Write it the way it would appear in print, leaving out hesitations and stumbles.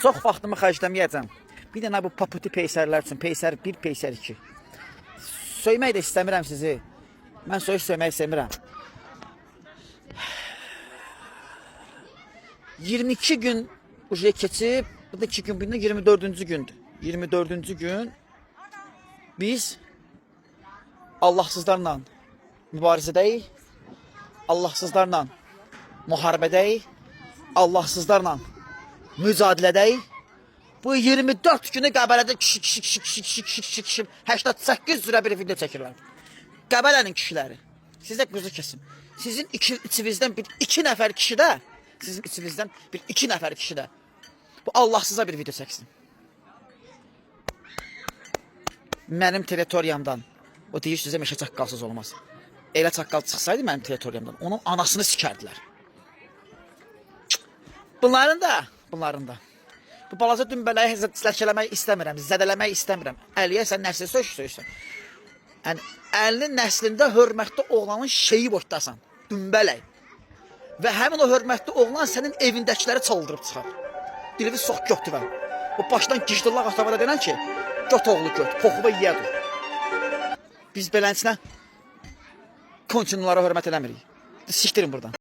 Çox vaxtımı xərcləməyəcəm. Bir dənə bu paputi peysərlər üçün, peysər 1, peysər 2. Söymək də istəmirəm sizi. Mən söymək istəmirəm. 22 gün uje keçib, bu da 2 gün, bundan 24-cü gündür. 24-cü gün biz Allahsızlarla mübarizədəyik, Allahsızlarla müharibədəyik, Allahsızlarla mücadilədəyik. Bu 24 günü Qəbələdə kişi 88 üzrə bir video çəkirlər. Qəbələnin kişiləri. Sizə quzu kesim. Sizin içinizdən bir 2 nəfər kişi də, sizin içinizdən bir 2 nəfər kişi də bu Allahsıza bir video çəksin. Mənim teritoriyamdan, o deyir sizə meşə çaqqalsız olmaz. Elə çaqqal çıxsaydı mənim teritoriyamdan, onun anasını sikərdilər. Bunların da. Bu balaca dümbələri ləkələmək istəmirəm, zədələmək istəmirəm. Əliyə sən nəsli söyürsən. Yəni, əlinin nəslində hörmətli oğlanın şeyi boşdasan, dümbələk. Və həmin o hörmətli oğlan sənin evindəkiləri çaldırıb çıxar. Dilivi sox götüvən. O başdan gicdillaq atabada denən ki, göt oğlu göt, poxuva yiyədir. Biz belənçinə konçinlara hörmət eləmirik. Sikdirin buradan.